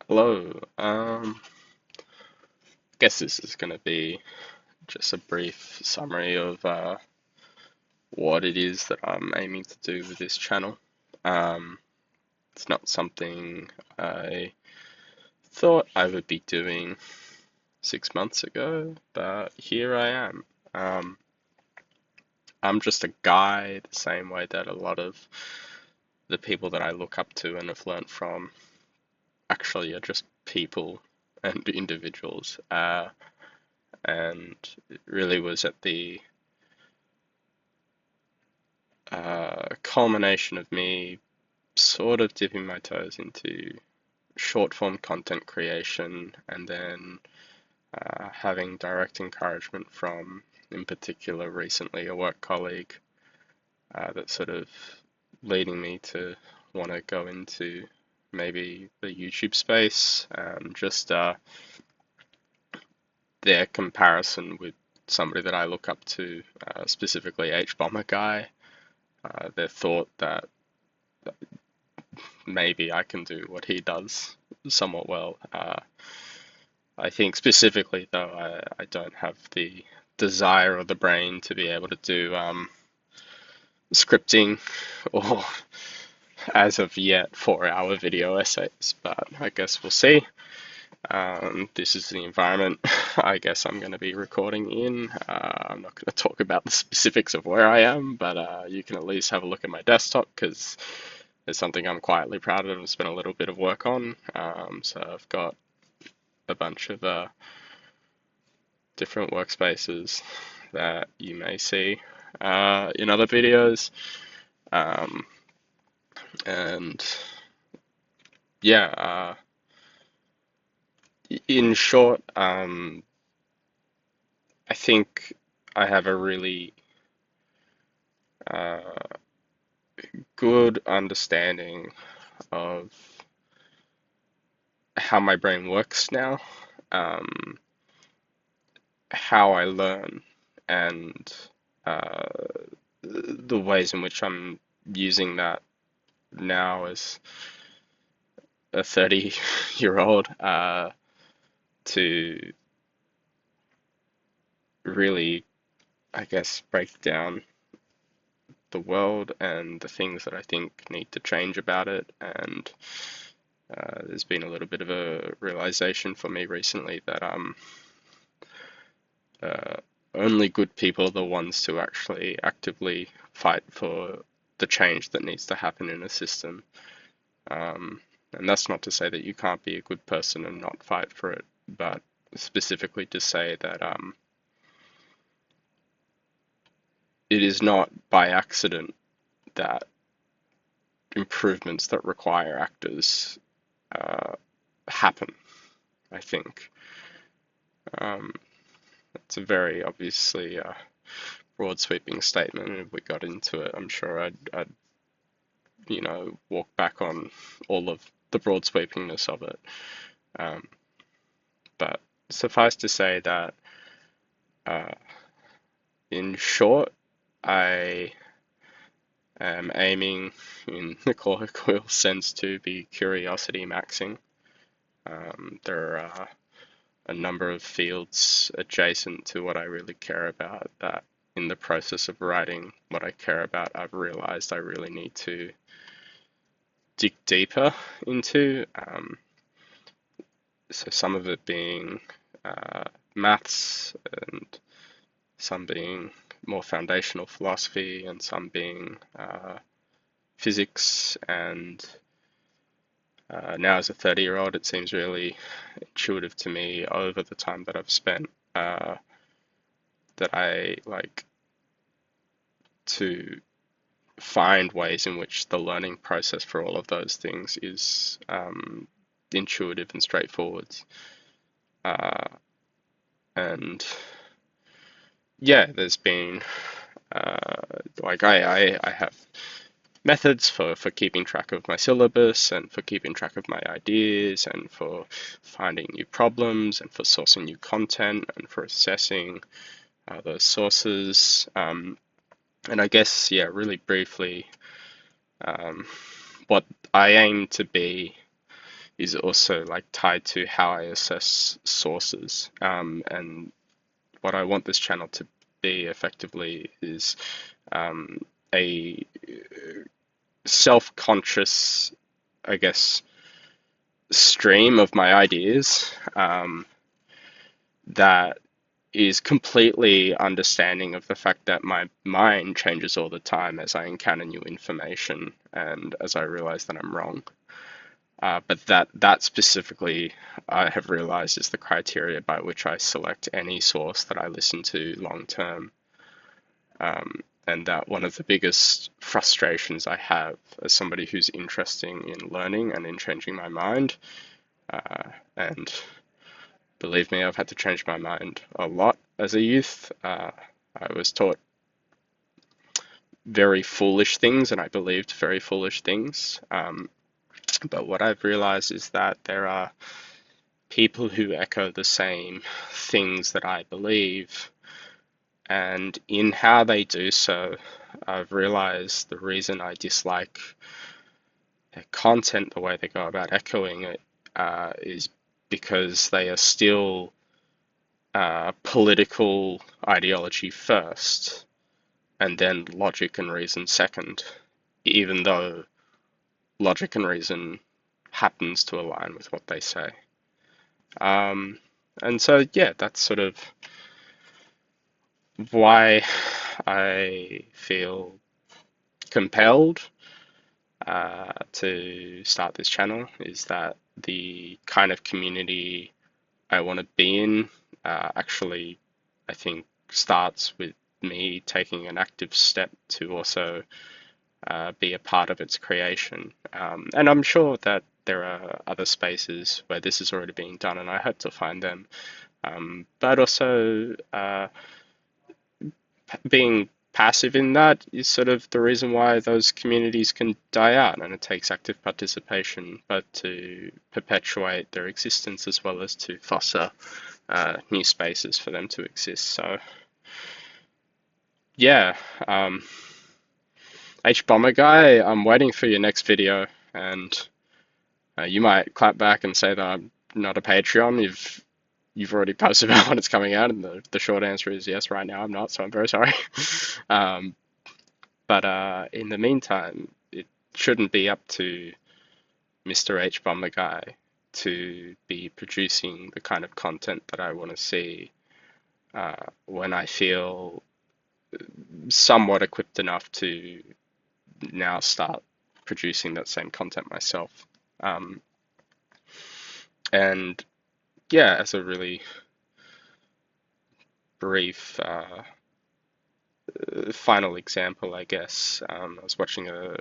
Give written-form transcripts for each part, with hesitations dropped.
Hello. Guess this is going to be just a brief summary of what it is that I'm aiming to do with this channel. Um, it's not something I thought I would be doing 6 months ago, but here I am. Um, I'm just a guy, the same way that a lot of the people that I look up to and have learned from actually are just people and individuals. And it really was at the culmination of me sort of dipping my toes into short form content creation and then having direct encouragement from, in particular, recently a work colleague that's sort of leading me to want to go into maybe the YouTube space, just their comparison with somebody that I look up to, specifically H Bomber Guy, their thought that maybe I can do what he does somewhat well. I think specifically, though, I don't have the desire or the brain to be able to do scripting or, as of yet, 4 hour video essays, but I guess we'll see. This is the environment I guess I'm going to be recording in. I'm not going to talk about the specifics of where I am, but you can at least have a look at my desktop because it's something I'm quietly proud of and spent a little bit of work on. So I've got a bunch of different workspaces that you may see in other videos. Um, and yeah, in short, I think I have a really uh, good understanding of how my brain works now, um, how I learn, and uh, the ways in which I'm using that now as a 30-year-old to really, I guess, break down the world and the things that I think need to change about it. And there's been a little bit of a realization for me recently that uh, only good people are the ones to actually actively fight for the change that needs to happen in a system. And that's not to say that you can't be a good person and not fight for it, but specifically to say that it is not by accident that improvements that require actors uh, happen, I think. Um, it's a very obviously broad sweeping statement, and if we got into it, I'm sure I'd walk back on all of the broad sweepingness of it. Um, but suffice to say that, uh, in short, I am aiming, in the colloquial sense, to be curiosity maxing. There are a number of fields adjacent to what I really care about that in the process of writing what I care about, I've realized I really need to dig deeper into. So some of it being maths, and some being more foundational philosophy, and some being physics. And now, as a 30-year-old, it seems really intuitive to me over the time that I've spent that I like to find ways in which the learning process for all of those things is intuitive and straightforward. Uh, and yeah, there's been I have methods for keeping track of my syllabus and for keeping track of my ideas and for finding new problems and for sourcing new content and for assessing those sources. And I guess, yeah, really briefly, what I aim to be is also like tied to how I assess sources. And what I want this channel to be effectively is a self-conscious, I guess, stream of my ideas that is completely understanding of the fact that my mind changes all the time as I encounter new information and as I realize that I'm wrong. But that specifically, I have realized, is the criteria by which I select any source that I listen to long term. And that one of the biggest frustrations I have as somebody who's interested in learning and in changing my mind, and believe me, I've had to change my mind a lot as a youth. I was taught very foolish things and I believed very foolish things. But what I've realized is that there are people who echo the same things that I believe. And in how they do so, I've realized the reason I dislike their content, the way they go about echoing it, is because they are still political ideology first, and then logic and reason second, even though logic and reason happens to align with what they say. And so, yeah, that's sort of why I feel compelled to start this channel, is that the kind of community I want to be in actually, I think, starts with me taking an active step to also be a part of its creation. And I'm sure that there are other spaces where this is already being done, and I hope to find them. But also, being passive in that is sort of the reason why those communities can die out, and it takes active participation, both to perpetuate their existence as well as to foster new spaces for them to exist. So, yeah, H Bomber Guy, I'm waiting for your next video, and you might clap back and say that I'm not a Patreon. You've already posted about when it's coming out, and the short answer is yes. Right now, I'm not, so I'm very sorry. But in the meantime, it shouldn't be up to Mr. H Bomber Guy to be producing the kind of content that I want to see when I feel somewhat equipped enough to now start producing that same content myself. And yeah, as a really brief final example, I guess, I was watching a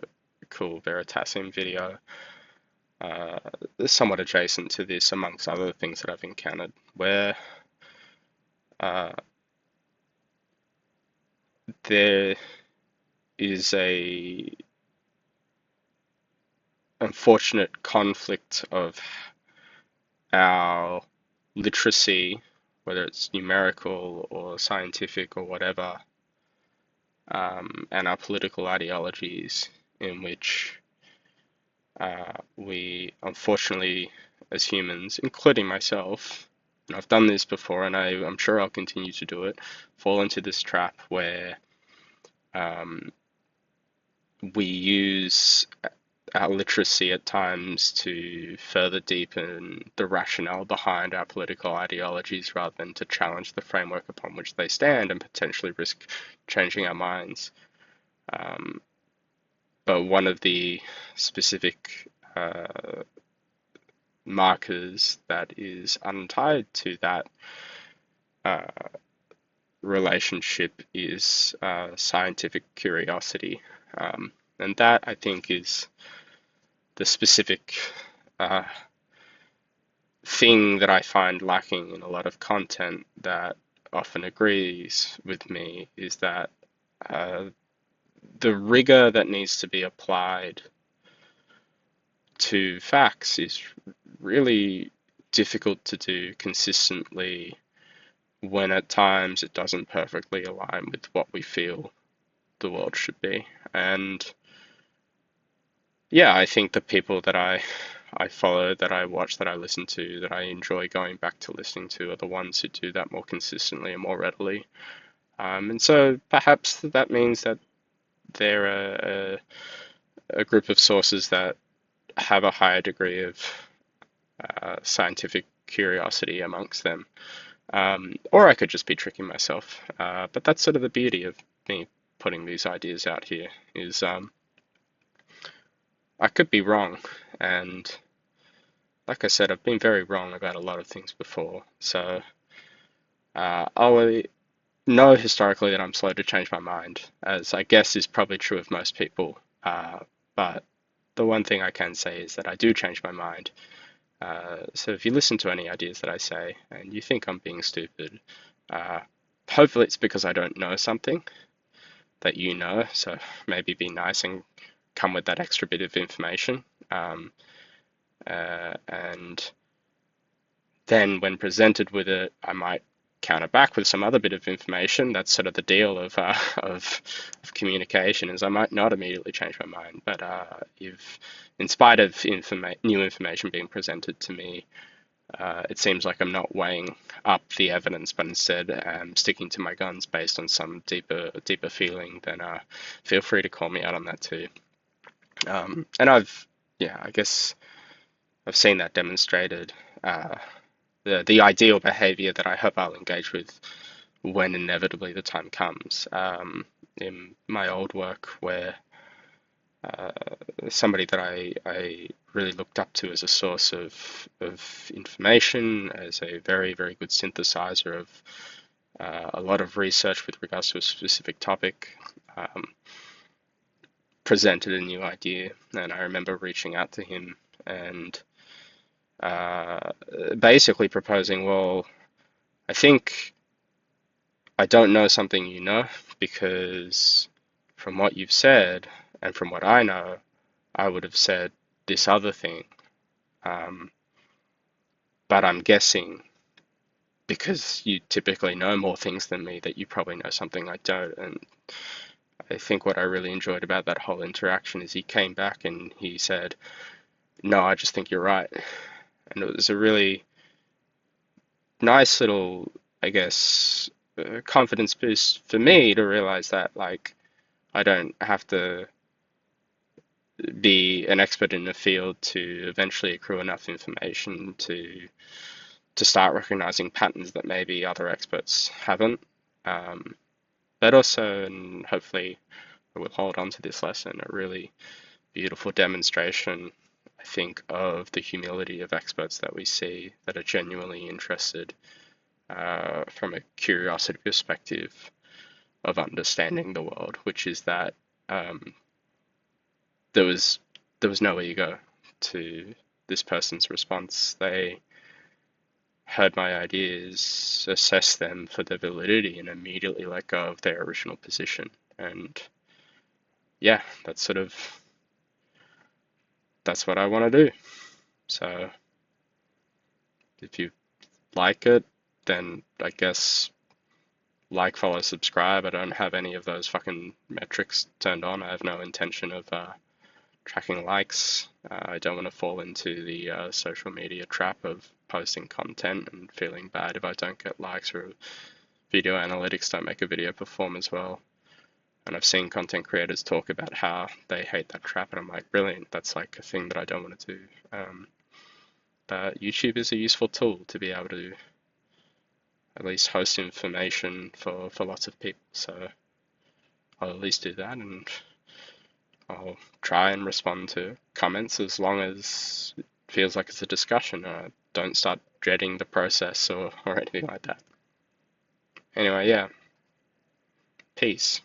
cool Veritasium video, somewhat adjacent to this, amongst other things that I've encountered, where there is a unfortunate conflict of our literacy, whether it's numerical or scientific or whatever, and our political ideologies, in which we, unfortunately, as humans, including myself, and I've done this before, and I'm sure I'll continue to do it, fall into this trap where we use our literacy at times to further deepen the rationale behind our political ideologies rather than to challenge the framework upon which they stand and potentially risk changing our minds. But one of the specific markers that is untied to that relationship is scientific curiosity. And that, I think, is the specific thing that I find lacking in a lot of content that often agrees with me, is that the rigor that needs to be applied to facts is really difficult to do consistently when at times it doesn't perfectly align with what we feel the world should be. And yeah, I think the people that I I follow, that I watch, that I listen to, that I enjoy going back to listening to are the ones who do that more consistently and more readily. And so perhaps that means that there are a group of sources that have a higher degree of scientific curiosity amongst them. Or I could just be tricking myself. But that's sort of the beauty of me putting these ideas out here is I could be wrong. And like I said, I've been very wrong about a lot of things before. So I'll know historically that I'm slow to change my mind, as I guess is probably true of most people. But the one thing I can say is that I do change my mind. So if you listen to any ideas that I say and you think I'm being stupid, uh, hopefully it's because I don't know something that you know. So maybe be nice and come with that extra bit of information. And then when presented with it, I might counter back with some other bit of information. That's sort of the deal of communication, is I might not immediately change my mind, but if, in spite of new information being presented to me, it seems like I'm not weighing up the evidence, but instead sticking to my guns based on some deeper feeling, then feel free to call me out on that too. And I guess I've seen that demonstrated. The ideal behavior that I hope I'll engage with when inevitably the time comes. In my old work, where uh, somebody that I really looked up to as a source of information, as a very good synthesizer of a lot of research with regards to a specific topic, presented a new idea, and I remember reaching out to him and basically proposing, well, I think I don't know something you know, because from what you've said and from what I know, I would have said this other thing. Um, but I'm guessing, because you typically know more things than me, that you probably know something I don't. And I think what I really enjoyed about that whole interaction is he came back and he said, no, I just think you're right. And it was a really nice little, I guess, confidence boost for me to realize that, like, I don't have to be an expert in the field to eventually accrue enough information to start recognizing patterns that maybe other experts haven't. Um, but also, and hopefully I will hold on to this lesson, a really beautiful demonstration, I think, of the humility of experts that we see that are genuinely interested from a curiosity perspective of understanding the world, which is that um, there was no ego to this person's response. They heard my ideas, assessed them for their validity, and immediately let go of their original position. And yeah, that's what I want to do. So if you like it, then I guess like, follow, subscribe. I don't have any of those fucking metrics turned on. I have no intention of tracking likes. I don't want to fall into the social media trap of posting content and feeling bad if I don't get likes, or video analytics don't make a video perform as well. And I've seen content creators talk about how they hate that trap, and I'm like, brilliant. That's like a thing that I don't want to do. But YouTube is a useful tool to be able to at least host information for lots of people. So I'll at least do that, and I'll try and respond to comments as long as it feels like it's a discussion. Don't start dreading the process or anything like that. Anyway, yeah. Peace.